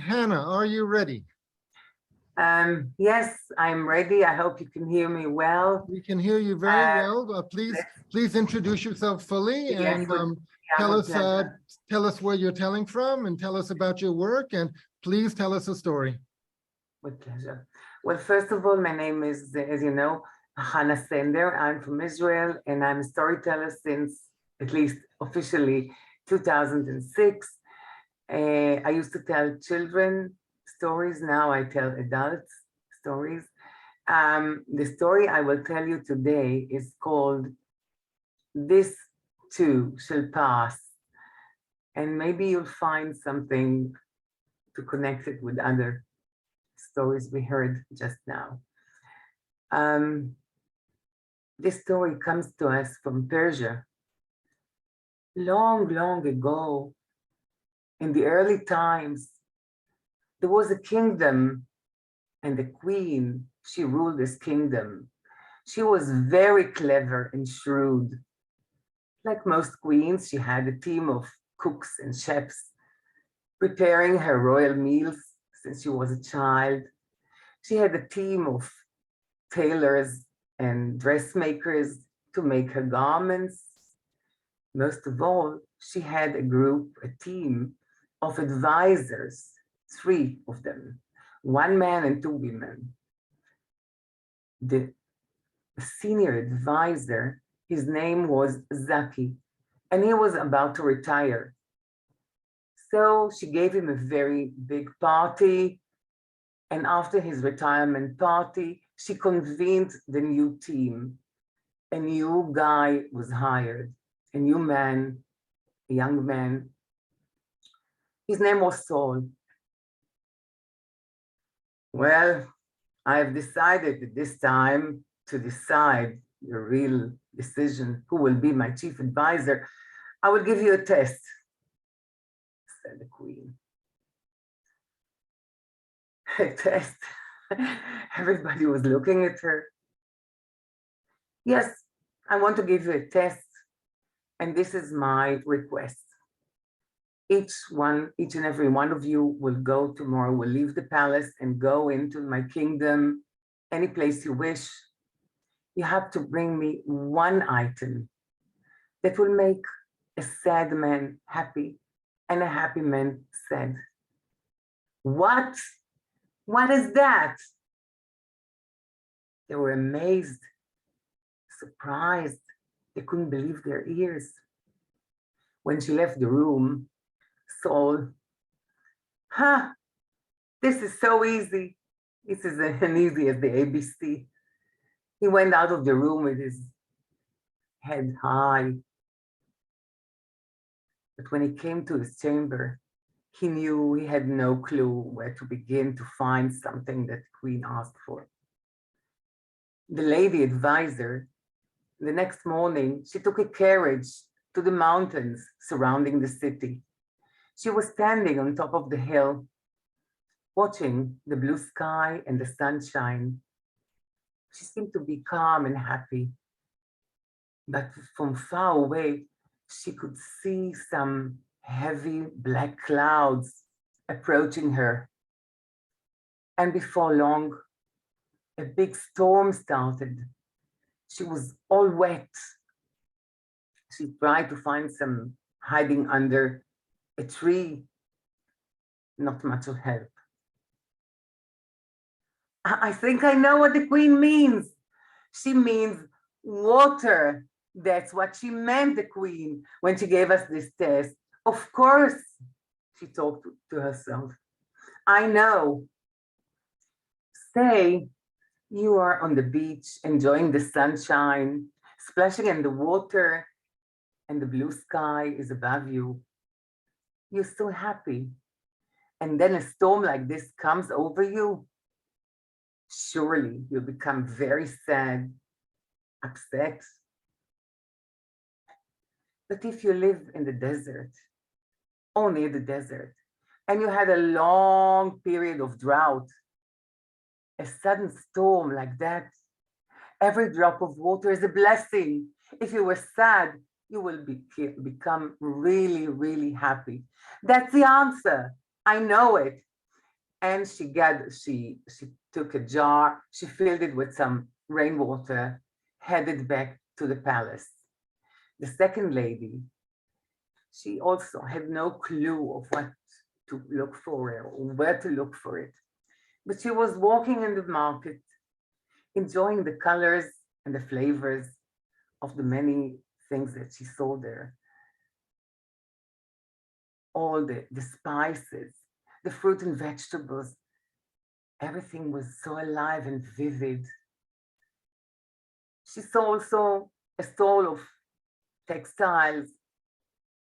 Hanna, are you ready? Yes, I'm ready. I hope you can hear me well. We can hear you very Uh, well. Please introduce yourself fully yes, and yeah, tell with us pleasure. tell us where you're telling from and tell us about your work, and please tell us a story. With pleasure. Well, first of all, my name is, as you know, Hanna Sender. I'm from Israel, and I'm a storyteller since at least officially 2006. I used to tell children stories. Now I tell adults stories. The story I will tell you today is called "This Too Shall Pass," and maybe you'll find something to connect it with other stories we heard just now. Um, this story comes to us from Persia. Long, long ago, in the early times, there was a kingdom and the queen, she ruled this kingdom. She was very clever and shrewd. Like most queens, she had a team of cooks and chefs preparing her royal meals since she was a child. She had a team of tailors and dressmakers to make her garments. Most of all, she had a group, a team of advisors, three of them, one man and two women. The senior advisor, his name was Zaki, and he was about to retire. So she gave him a very big party, and after his retirement party, she convened the new team. A new guy was hired, a new man, a young man. His name was Saul. Well, I have decided at this time to decide the real decision, who will be my chief advisor. I will give you a test, said the queen. A test. Everybody was looking at her. Yes, I want to give you a test, and this is my request. Each and every one of you will go tomorrow, will leave the palace and go into my kingdom, any place you wish. You have to bring me one item that will make a sad man happy and a happy man sad. What? What is that? They were amazed, surprised. They couldn't believe their ears. When she left the room, Saul, this is so easy. This is as easy as the ABC. He went out of the room with his head high. But when he came to his chamber, he knew he had no clue where to begin to find something that the queen asked for. The lady advisor, the next morning, she took a carriage to the mountains surrounding the city. She was standing on top of the hill, watching the blue sky and the sunshine. She seemed to be calm and happy. But from far away, she could see some heavy black clouds approaching her. And before long, a big storm started. She was all wet. She tried to find some hiding under a tree. Not much of help. I think I know what the queen means. She means water. That's what she meant, the queen, when she gave us this test. Of course, she talked to herself. I know. Say you are on the beach enjoying the sunshine, splashing in the water, and the blue sky is above you. You're so happy. And then a storm like this comes over you. Surely you'll become very sad, upset. But if you live in the desert, or near the desert, and you had a long period of drought, a sudden storm like that, every drop of water is a blessing. If you were sad, you will become really, really happy. That's the answer. I know it. and she took a jar, she filled it with some rainwater, headed back to the palace. The second lady, she also had no clue of what to look for or where to look for it. But she was walking in the market, enjoying the colors and the flavors of the many things that she saw there. All the spices, the fruit and vegetables, everything was so alive and vivid. She saw also a stall of textiles,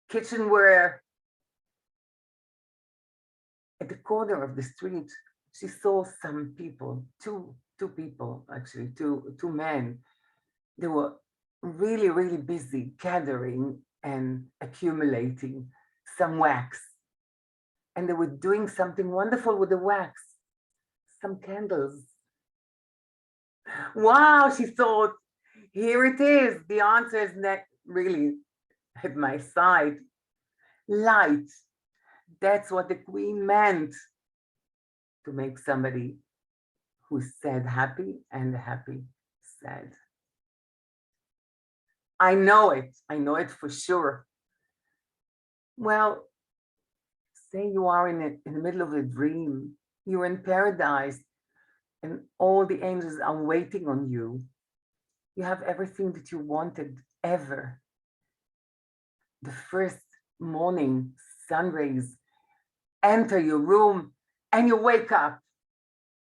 kitchenware. At the corner of the street, she saw some people, two people, actually, two men. They were really, really busy gathering and accumulating some wax. And they were doing something wonderful with the wax, some candles. Wow, she thought, here it is. The answer is not really at my side. Light. That's what the queen meant, to make somebody who's sad happy and happy sad. I know it for sure. Well, say you are in the middle of a dream, you're in paradise, and all the angels are waiting on you. You have everything that you wanted ever. The first morning sun rays enter your room and you wake up.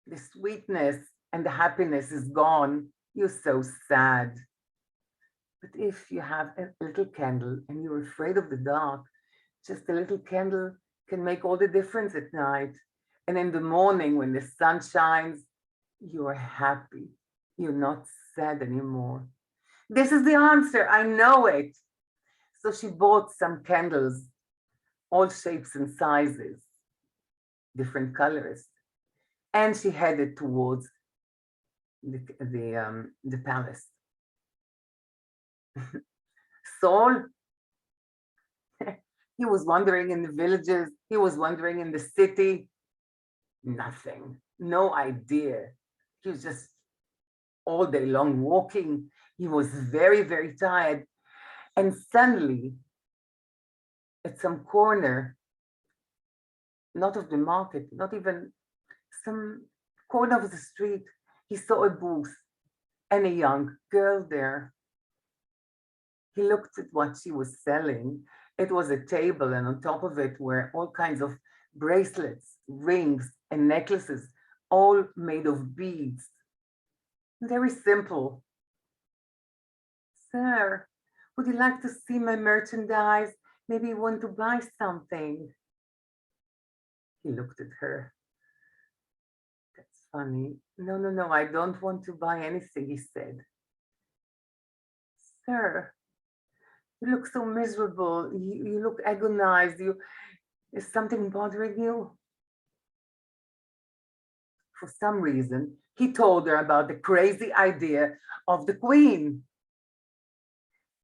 The sweetness and the happiness is gone. You're so sad. But if you have a little candle and you're afraid of the dark, just a little candle can make all the difference at night. And in the morning, when the sun shines, you are happy. You're not sad anymore. This is the answer. I know it. So she bought some candles, all shapes and sizes, different colors, and she headed towards the palace. Saul, he was wandering in the villages, he was wandering in the city. Nothing, no idea. He was just all day long walking. He was very, very tired. And suddenly, at some corner, not of the market, not even some corner of the street, he saw a booth and a young girl there. He looked at what she was selling. It was a table, and on top of it were all kinds of bracelets, rings, and necklaces, all made of beads. Very simple. Sir, would you like to see my merchandise? Maybe you want to buy something. He looked at her. That's funny. No, I don't want to buy anything, he said. Sir, you look so miserable. You look agonized. Is something bothering you? For some reason, he told her about the crazy idea of the queen.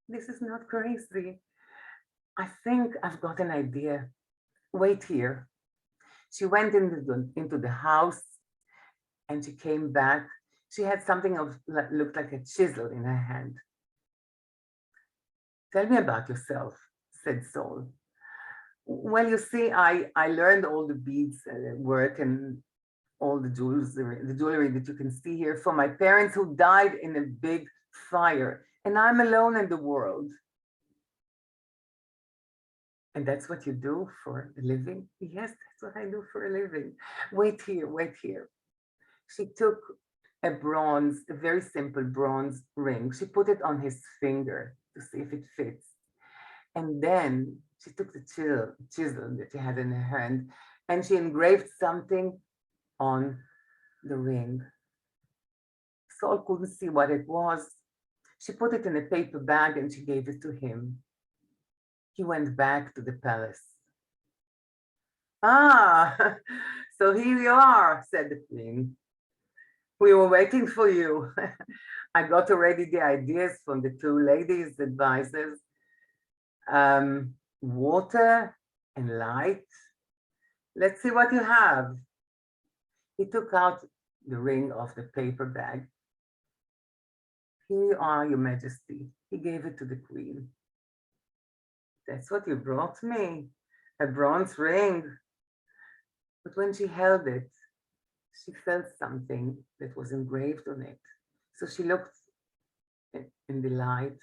This is not crazy. I think I've got an idea. Wait here. She went into the house and she came back. She had something that looked like a chisel in her hand. Tell me about yourself, said Saul. Well, you see, I learned all the beads work and all the jewelry that you can see here from my parents who died in a big fire, and I'm alone in the world. And that's what you do for a living? Yes, that's what I do for a living. Wait here, wait here. She took a very simple bronze ring. She put it on his finger to see if it fits. And then she took the chisel that she had in her hand and she engraved something on the ring. Saul couldn't see what it was. She put it in a paper bag and she gave it to him. He went back to the palace. Ah, so here you are, said the queen. We were waiting for you. I got already the ideas from the two ladies' advisors. Water and light. Let's see what you have. He took out the ring of the paper bag. Here you are, Your Majesty. He gave it to the queen. That's what you brought me, a bronze ring. But when she held it, she felt something that was engraved on it. So she looked in the light.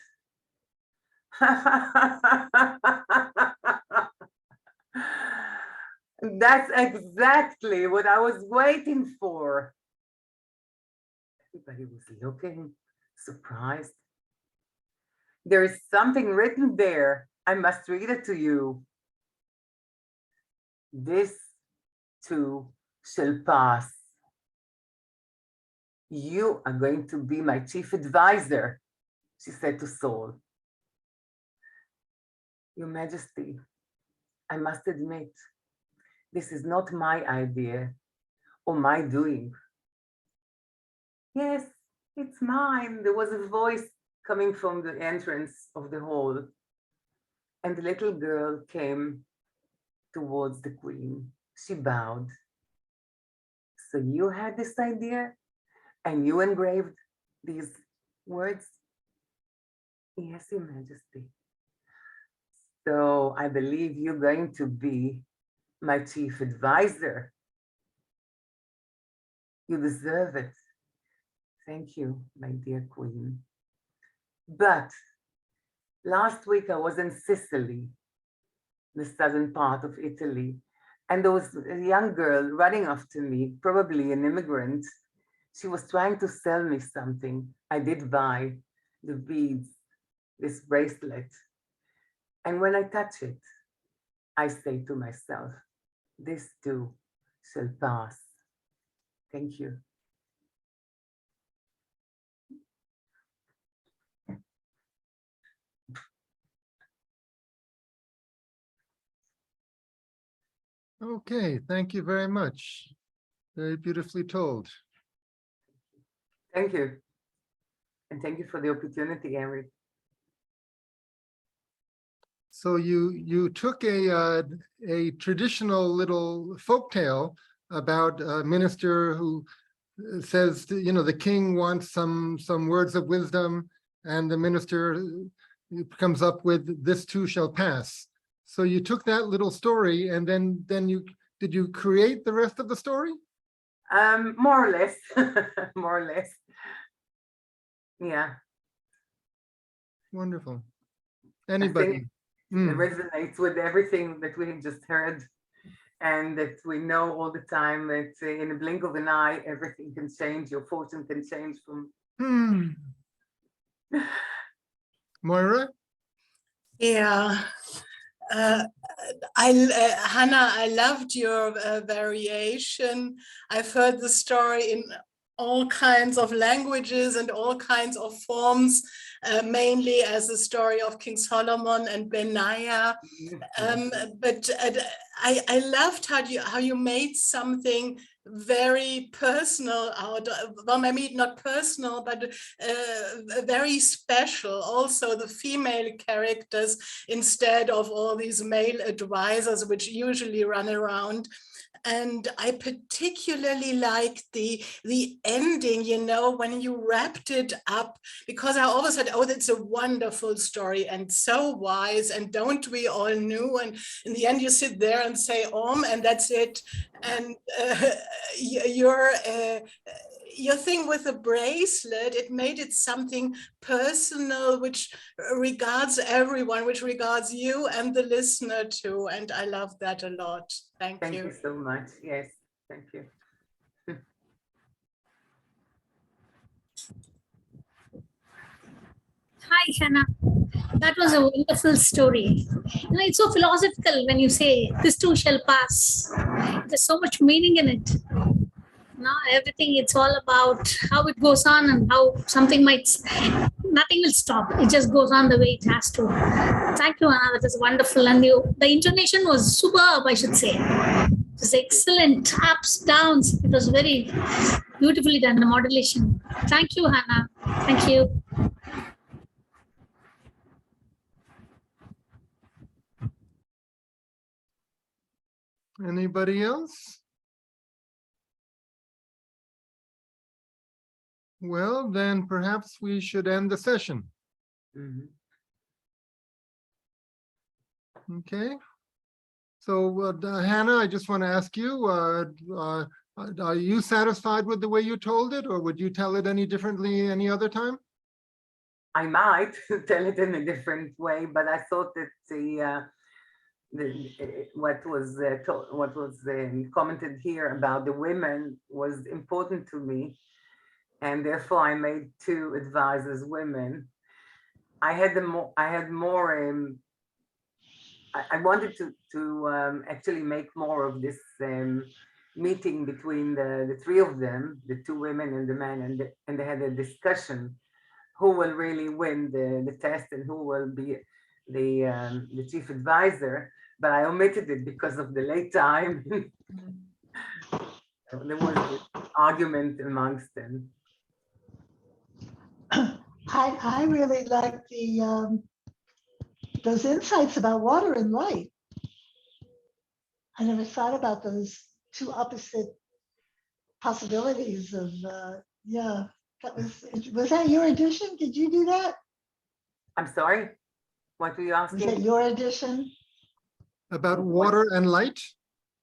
That's exactly what I was waiting for. Everybody was looking, surprised. There is something written there. I must read it to you. This too shall pass. You are going to be my chief advisor, she said to Saul. Your Majesty, I must admit, this is not my idea or my doing. Yes, it's mine. There was a voice coming from the entrance of the hall, and the little girl came towards the queen. She bowed. So you had this idea and you engraved these words? Yes, Your Majesty. So I believe you're going to be my chief advisor. You deserve it. Thank you, my dear queen. But last week I was in Sicily, the southern part of Italy, and there was a young girl running after me, probably an immigrant. She was trying to sell me something. I did buy the beads, this bracelet. And when I touch it, I say to myself, this too shall pass. Thank you. Okay, thank you very much. Very beautifully told. Thank you. And thank you for the opportunity, Henry. So you took a traditional little folktale about a minister who says, the king wants some words of wisdom, and the minister comes up with "this too shall pass." So you took that little story, and then did you create the rest of the story? More or less, more or less. Yeah. Wonderful. I Anybody? think it resonates with everything that we have just heard, and that we know all the time that in a blink of an eye, everything can change. Your fortune can change from. Moira? Yeah. Hannah, I loved your variation. I've heard the story in all kinds of languages and all kinds of forms, mainly as a story of King Solomon and Benaiah. But I loved how you made something very personal out of, well, maybe not personal, but very special. Also the female characters instead of all these male advisors which usually run around. And I particularly liked the ending, when you wrapped it up, because I always said, oh, that's a wonderful story and so wise, and don't we all know? And in the end, you sit there and say, and that's it. And your thing with the bracelet, it made it something personal, which regards everyone, which regards you and the listener too. And I love that a lot. Thank you. Thank you so much. Yes, thank you. Hi, Hannah. That was a wonderful story. It's so philosophical when you say, this too shall pass. There's so much meaning in it. Everything, it's all about how it goes on and how something nothing will stop. It just goes on the way it has to. Thank you, Anna. That is wonderful. And the intonation was superb, I should say. It was excellent. Ups, downs. It was very beautifully done, the modulation. Thank you, Hannah. Thank you. Anybody else? Well, then perhaps we should end the session. Mhm. Okay. So Hannah, I just want to ask you, are you satisfied with the way you told it, or would you tell it any differently any other time? I might tell it in a different way, but I thought that what was commented here about the women was important to me, and therefore I made 2 advisors women. I had more. I wanted to actually make more of this meeting between the 3 of them, the 2 women and the man, and they had a discussion who will really win the test and who will be the chief advisor. But I omitted it because of the late time. There was this argument amongst them. I really like those insights about water and light. I never thought about those 2 opposite possibilities of, yeah, that was that your addition? Did you do that? I'm sorry, what were you Was that asking? your addition? About water and light?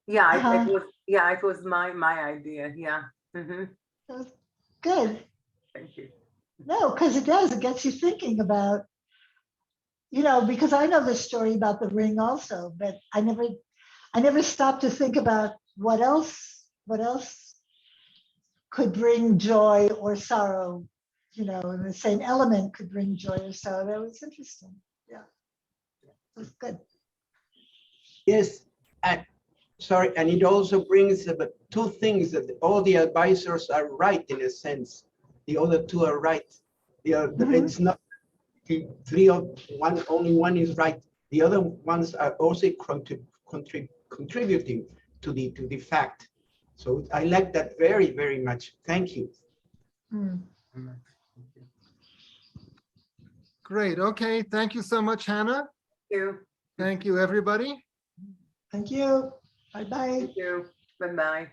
Yeah, Uh-huh. it was my idea. Yeah. Mhm. That was good. Thank you. No, because it does, it gets you thinking about, because I know the story about the ring also, but I never stopped to think about what else could bring joy or sorrow, and the same element could bring joy or sorrow. That was interesting. Yeah, it was good. Yes, and sorry, and it also brings about 2 things that all the advisors are right in a sense. The other 2 are right. It's not the 3 of one, only one is right. The other ones are also contributing to the fact. So I like that very, very much. Thank you. Great. Okay. Thank you so much, Hannah. Thank you. Thank you, everybody. Thank you. Bye-bye. Thank you. Bye-bye.